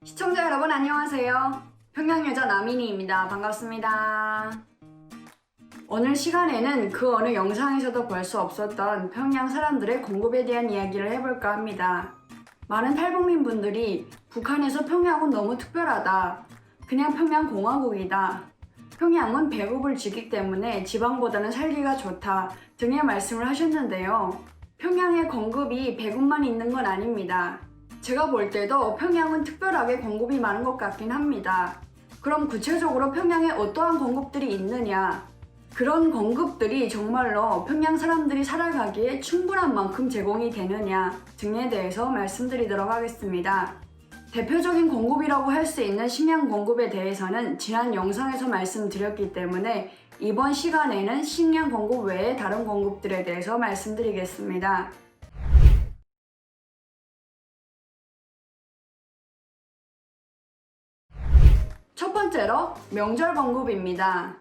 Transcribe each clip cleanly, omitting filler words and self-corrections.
시청자 여러분 안녕하세요. 평양여자 나민이입니다. 반갑습니다. 오늘 시간에는 그 어느 영상에서도 볼 수 없었던 평양 사람들의 공급에 대한 이야기를 해볼까 합니다. 많은 탈북민 분들이 북한에서 평양은 너무 특별하다. 그냥 평양공화국이다. 평양은 배급을 주기 때문에 지방보다는 살기가 좋다 등의 말씀을 하셨는데요. 평양의 공급이 배급만 있는 건 아닙니다. 제가 볼 때도 평양은 특별하게 공급이 많은 것 같긴 합니다. 그럼 구체적으로 평양에 어떠한 공급들이 있느냐? 그런 공급들이 정말로 평양 사람들이 살아가기에 충분한 만큼 제공이 되느냐 등에 대해서 말씀드리도록 하겠습니다. 대표적인 공급이라고 할 수 있는 식량 공급에 대해서는 지난 영상에서 말씀드렸기 때문에 이번 시간에는 식량 공급 외에 다른 공급들에 대해서 말씀드리겠습니다. 첫 번째로 명절 공급입니다.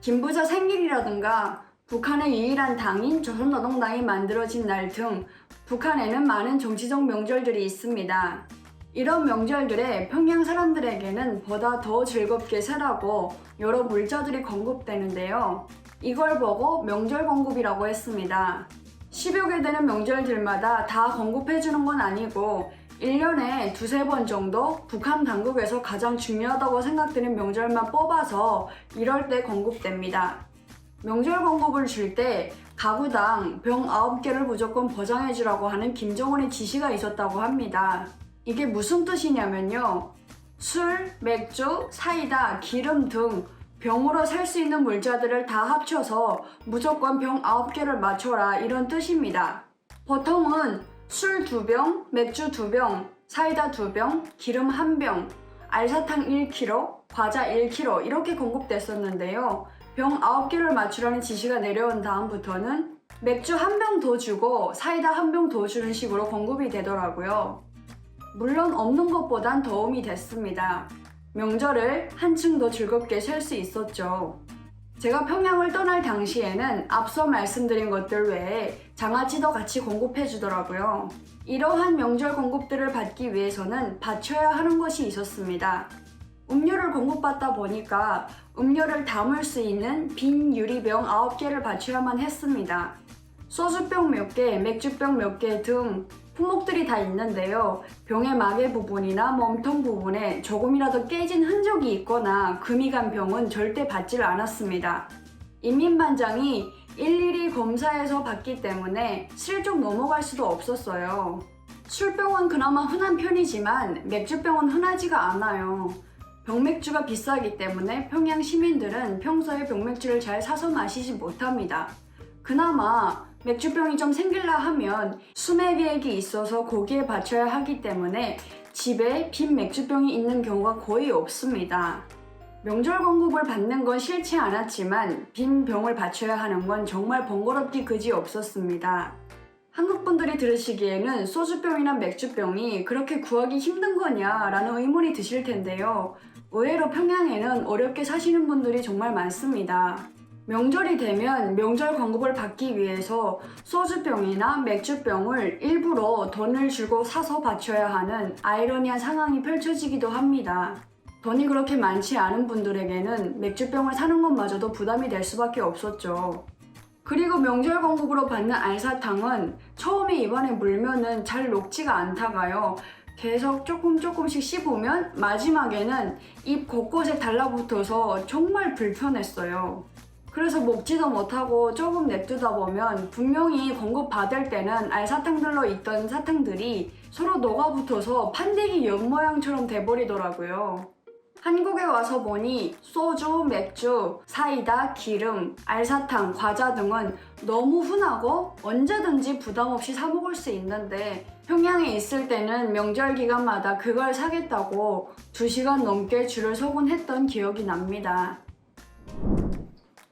김부자 생일이라든가 북한의 유일한 당인 조선노동당이 만들어진 날 등 북한에는 많은 정치적 명절들이 있습니다. 이런 명절들에 평양 사람들에게는 보다 더 즐겁게 살라고 여러 물자들이 공급되는데요. 이걸 보고 명절 공급이라고 했습니다. 10여 개 되는 명절들마다 다 공급해주는 건 아니고 1년에 두세 번 정도 북한 당국에서 가장 중요하다고 생각되는 명절만 뽑아서 이럴 때 공급됩니다. 명절 공급을 줄 때 가구당 병 9개를 무조건 보장해주라고 하는 김정은의 지시가 있었다고 합니다. 이게 무슨 뜻이냐면요. 술, 맥주, 사이다, 기름 등 병으로 살 수 있는 물자들을 다 합쳐서 무조건 병 9개를 맞춰라 이런 뜻입니다. 보통은 술 2병, 맥주 2병, 사이다 2병, 기름 1병, 알사탕 1kg, 과자 1kg 이렇게 공급됐었는데요. 병 9개를 맞추라는 지시가 내려온 다음부터는 맥주 1병 더 주고 사이다 1병 더 주는 식으로 공급이 되더라고요. 물론 없는 것보단 도움이 됐습니다. 명절을 한층 더 즐겁게 쉴 수 있었죠. 제가 평양을 떠날 당시에는 앞서 말씀드린 것들 외에 장아찌도 같이 공급해 주더라고요. 이러한 명절 공급들을 받기 위해서는 받쳐야 하는 것이 있었습니다. 음료를 공급받다 보니까 음료를 담을 수 있는 빈 유리병 9개를 받쳐야만 했습니다. 소주병 몇 개, 맥주병 몇 개 등 품목들이 다 있는데요. 병의 마개 부분이나 몸통 부분에 조금이라도 깨진 흔적이 있거나 금이 간 병은 절대 받질 않았습니다. 인민반장이 일일이 검사해서 받기 때문에 슬쩍 넘어갈 수도 없었어요. 술병은 그나마 흔한 편이지만 맥주병은 흔하지가 않아요. 병맥주가 비싸기 때문에 평양 시민들은 평소에 병맥주를 잘 사서 마시지 못합니다. 그나마 맥주병이 좀 생길라 하면 수매 계획이 있어서 거기에 받쳐야 하기 때문에 집에 빈 맥주병이 있는 경우가 거의 없습니다. 명절 공급을 받는 건 싫지 않았지만 빈 병을 받쳐야 하는 건 정말 번거롭기 그지 없었습니다. 한국 분들이 들으시기에는 소주병이나 맥주병이 그렇게 구하기 힘든 거냐 라는 의문이 드실 텐데요. 의외로 평양에는 어렵게 사시는 분들이 정말 많습니다. 명절이 되면 명절 공급을 받기 위해서 소주병이나 맥주병을 일부러 돈을 주고 사서 바쳐야 하는 아이러니한 상황이 펼쳐지기도 합니다. 돈이 그렇게 많지 않은 분들에게는 맥주병을 사는 것마저도 부담이 될 수밖에 없었죠. 그리고 명절 공급으로 받는 알사탕은 처음에 입안에 물면은 잘 녹지가 않다가요. 계속 조금씩 씹으면 마지막에는 입 곳곳에 달라붙어서 정말 불편했어요. 그래서 먹지도 못하고 조금 냅두다 보면 분명히 공급받을 때는 알사탕들로 있던 사탕들이 서로 녹아붙어서 판때기 연 모양처럼 돼버리더라고요. 한국에 와서 보니 소주, 맥주, 사이다, 기름, 알사탕, 과자 등은 너무 흔하고 언제든지 부담 없이 사 먹을 수 있는데 평양에 있을 때는 명절 기간마다 그걸 사겠다고 2시간 넘게 줄을 서곤 했던 기억이 납니다.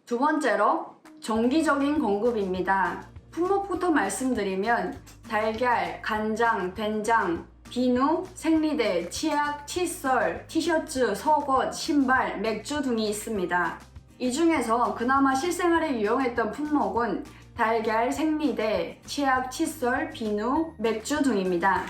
두 번째로 정기적인 공급입니다. 품목부터 말씀드리면 달걀, 간장, 된장, 비누, 생리대, 치약, 칫솔, 티셔츠, 속옷, 신발, 맥주 등이 있습니다. 이 중에서 그나마 실생활에 유용했던 품목은 달걀, 생리대, 치약, 칫솔, 비누, 맥주 등입니다.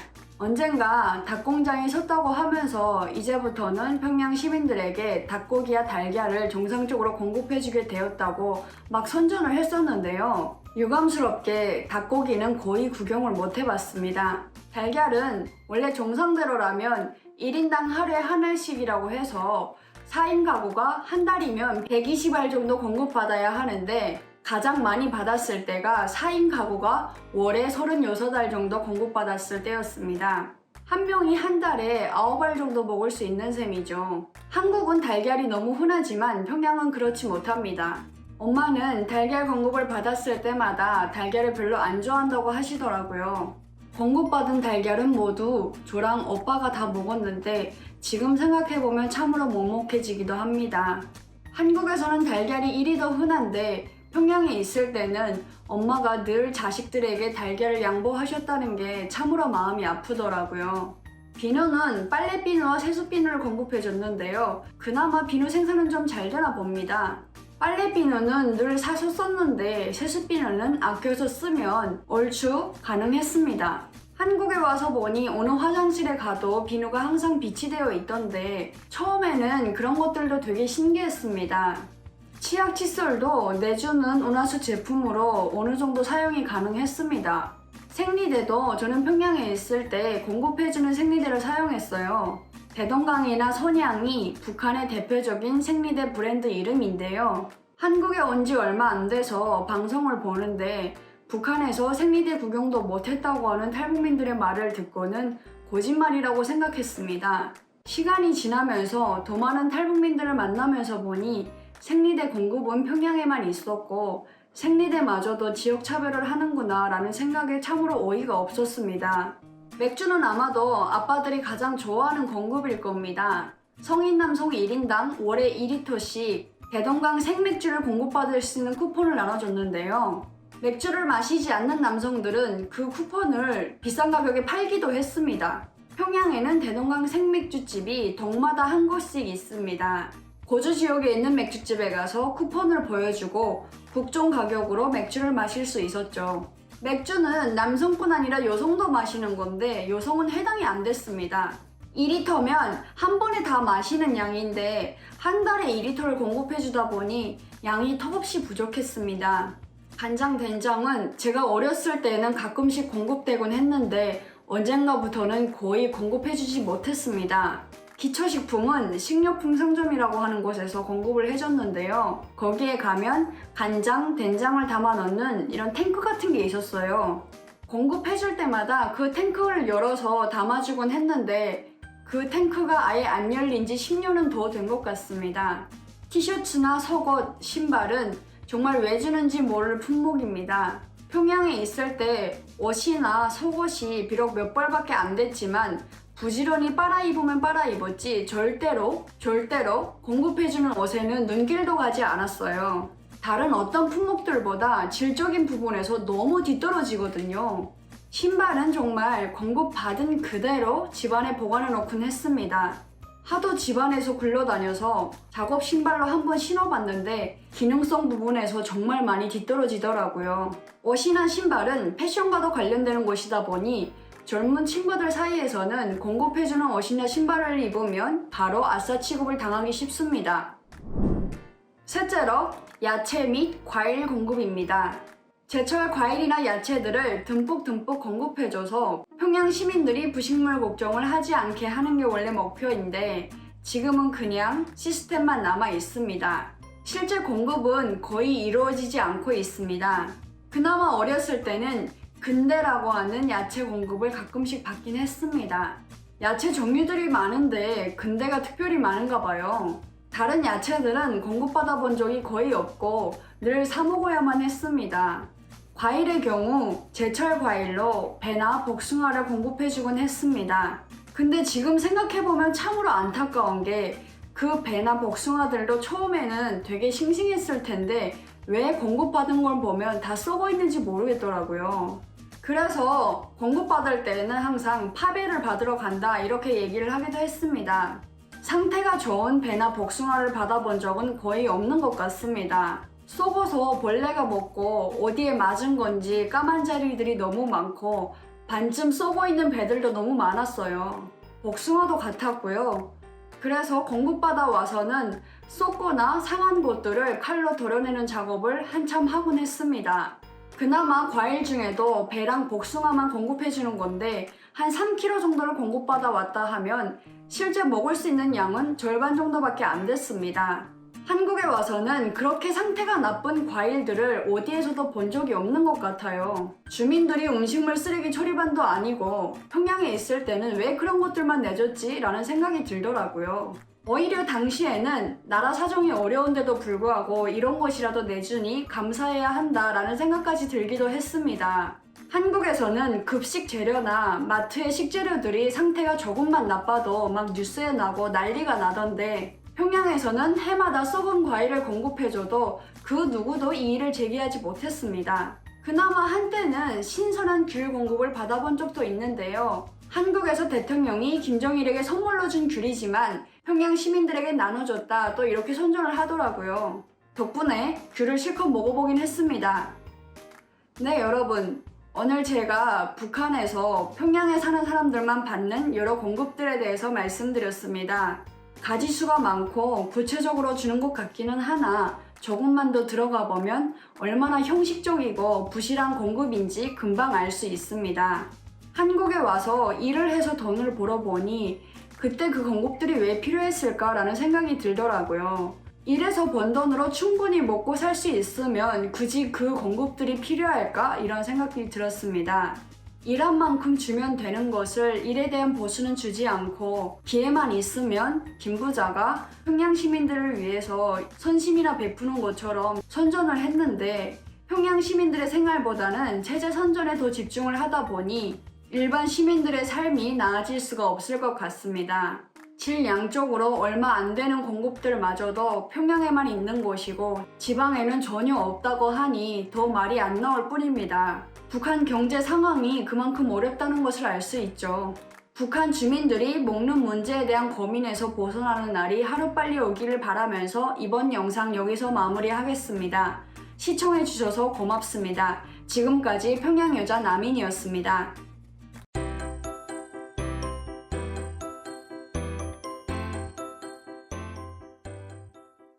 언젠가 닭공장이 섰다고 하면서 이제부터는 평양 시민들에게 닭고기와 달걀을 정상적으로 공급해주게 되었다고 막 선전을 했었는데요. 유감스럽게 닭고기는 거의 구경을 못 해봤습니다. 달걀은 원래 정상대로라면 1인당 하루에 한 알씩이라고 해서 4인 가구가 한 달이면 120알 정도 공급받아야 하는데 가장 많이 받았을 때가 4인 가구가 월에 36알 정도 공급받았을 때였습니다. 한 명이 한 달에 9알 정도 먹을 수 있는 셈이죠. 한국은 달걀이 너무 흔하지만 평양은 그렇지 못합니다. 엄마는 달걀 공급을 받았을 때마다 달걀을 별로 안 좋아한다고 하시더라고요. 공급받은 달걀은 모두 저랑 오빠가 다 먹었는데 지금 생각해보면 참으로 먹먹해지기도 합니다. 한국에서는 달걀이 이리 더 흔한데 평양에 있을 때는 엄마가 늘 자식들에게 달걀을 양보하셨다는 게 참으로 마음이 아프더라고요. 비누는 빨래비누와 세수비누를 공급해줬는데요. 그나마 비누 생산은 좀 잘 되나 봅니다. 빨래비누는 늘 사서 썼는데 세수비누는 아껴서 쓰면 얼추 가능했습니다. 한국에 와서 보니 어느 화장실에 가도 비누가 항상 비치되어 있던데 처음에는 그런 것들도 되게 신기했습니다. 치약 칫솔도 내주는 은하수 제품으로 어느 정도 사용이 가능했습니다. 생리대도 저는 평양에 있을 때 공급해주는 생리대를 사용했어요. 대동강이나 선양이 북한의 대표적인 생리대 브랜드 이름인데요. 한국에 온 지 얼마 안 돼서 방송을 보는데 북한에서 생리대 구경도 못했다고 하는 탈북민들의 말을 듣고는 거짓말이라고 생각했습니다. 시간이 지나면서 더 많은 탈북민들을 만나면서 보니 생리대 공급은 평양에만 있었고 생리대마저도 지역 차별을 하는구나 라는 생각에 참으로 어이가 없었습니다. 맥주는 아마도 아빠들이 가장 좋아하는 공급일 겁니다. 성인 남성 1인당 월에 2리터씩 대동강 생맥주를 공급받을 수 있는 쿠폰을 나눠줬는데요. 맥주를 마시지 않는 남성들은 그 쿠폰을 비싼 가격에 팔기도 했습니다. 평양에는 대동강 생맥주집이 동마다 한 곳씩 있습니다. 고주 지역에 있는 맥주집에 가서 쿠폰을 보여주고 국종 가격으로 맥주를 마실 수 있었죠. 맥주는 남성뿐 아니라 여성도 마시는 건데 여성은 해당이 안 됐습니다. 2리터면 한 번에 다 마시는 양인데 한 달에 2리터를 공급해주다 보니 양이 턱없이 부족했습니다. 간장, 된장은 제가 어렸을 때는 가끔씩 공급되곤 했는데 언젠가부터는 거의 공급해주지 못했습니다. 기초식품은 식료품 상점이라고 하는 곳에서 공급을 해줬는데요. 거기에 가면 간장, 된장을 담아 넣는 이런 탱크 같은 게 있었어요. 공급해줄 때마다 그 탱크를 열어서 담아주곤 했는데 그 탱크가 아예 안 열린 지 10년은 더 된 것 같습니다. 티셔츠나 속옷, 신발은 정말 왜 주는지 모를 품목입니다. 평양에 있을 때 옷이나 속옷이 비록 몇 벌밖에 안 됐지만 부지런히 빨아입으면 빨아입었지 절대로 공급해주는 옷에는 눈길도 가지 않았어요. 다른 어떤 품목들보다 질적인 부분에서 너무 뒤떨어지거든요. 신발은 정말 공급받은 그대로 집안에 보관해 놓곤 했습니다. 하도 집안에서 굴러다녀서 작업 신발로 한번 신어봤는데 기능성 부분에서 정말 많이 뒤떨어지더라고요. 옷이나 신발은 패션과도 관련되는 것이다 보니 젊은 친구들 사이에서는 공급해주는 옷이나 신발을 입으면 바로 아싸 취급을 당하기 쉽습니다. 셋째로 야채 및 과일 공급입니다. 제철 과일이나 야채들을 듬뿍 공급해줘서 평양 시민들이 부식물 걱정을 하지 않게 하는 게 원래 목표인데 지금은 그냥 시스템만 남아 있습니다. 실제 공급은 거의 이루어지지 않고 있습니다. 그나마 어렸을 때는 근대라고 하는 야채 공급을 가끔씩 받긴 했습니다. 야채 종류들이 많은데 근대가 특별히 많은가 봐요. 다른 야채들은 공급받아 본 적이 거의 없고 늘 사 먹어야만 했습니다. 과일의 경우 제철 과일로 배나 복숭아를 공급해주곤 했습니다. 근데 지금 생각해보면 참으로 안타까운 게 그 배나 복숭아들도 처음에는 되게 싱싱했을 텐데 왜 공급받은 걸 보면 다 썩어 있는지 모르겠더라고요. 그래서 공급받을 때는 항상 파배를 받으러 간다 이렇게 얘기를 하기도 했습니다. 상태가 좋은 배나 복숭아를 받아본 적은 거의 없는 것 같습니다. 썩어서 벌레가 먹고 어디에 맞은 건지 까만 자리들이 너무 많고 반쯤 썩어 있는 배들도 너무 많았어요. 복숭아도 같았고요. 그래서 공급받아 와서는 썩거나 상한 것들을 칼로 도려내는 작업을 한참 하곤 했습니다. 그나마 과일 중에도 배랑 복숭아만 공급해주는 건데 한 3kg 정도를 공급받아 왔다 하면 실제 먹을 수 있는 양은 절반 정도밖에 안 됐습니다. 한국에 와서는 그렇게 상태가 나쁜 과일들을 어디에서도 본 적이 없는 것 같아요. 주민들이 음식물 쓰레기 처리반도 아니고 평양에 있을 때는 왜 그런 것들만 내줬지? 라는 생각이 들더라고요. 오히려 당시에는 나라 사정이 어려운데도 불구하고 이런 것이라도 내주니 감사해야 한다라는 생각까지 들기도 했습니다. 한국에서는 급식 재료나 마트의 식재료들이 상태가 조금만 나빠도 막 뉴스에 나고 난리가 나던데 평양에서는 해마다 썩은 과일을 공급해줘도 그 누구도 이의를 제기하지 못했습니다. 그나마 한때는 신선한 귤 공급을 받아본 적도 있는데요. 한국에서 대통령이 김정일에게 선물로 준 귤이지만 평양 시민들에게 나눠줬다 또 이렇게 선전을 하더라고요. 덕분에 귤을 실컷 먹어보긴 했습니다. 네, 여러분. 오늘 제가 북한에서 평양에 사는 사람들만 받는 여러 공급들에 대해서 말씀드렸습니다. 가지수가 많고 구체적으로 주는 것 같기는 하나 조금만 더 들어가 보면 얼마나 형식적이고 부실한 공급인지 금방 알 수 있습니다. 한국에 와서 일을 해서 돈을 벌어보니 그때 그 공급들이 왜 필요했을까라는 생각이 들더라고요. 일해서 번 돈으로 충분히 먹고 살 수 있으면 굳이 그 공급들이 필요할까? 이런 생각이 들었습니다. 일한 만큼 주면 되는 것을 일에 대한 보수는 주지 않고 기회만 있으면 김 부자가 평양 시민들을 위해서 선심이나 베푸는 것처럼 선전을 했는데 평양 시민들의 생활보다는 체제 선전에 더 집중을 하다 보니 일반 시민들의 삶이 나아질 수가 없을 것 같습니다. 질량적으로 얼마 안 되는 공급들마저도 평양에만 있는 것이고 지방에는 전혀 없다고 하니 더 말이 안 나올 뿐입니다. 북한 경제 상황이 그만큼 어렵다는 것을 알 수 있죠. 북한 주민들이 먹는 문제에 대한 고민에서 벗어나는 날이 하루빨리 오기를 바라면서 이번 영상 여기서 마무리하겠습니다. 시청해주셔서 고맙습니다. 지금까지 평양여자 남인이었습니다.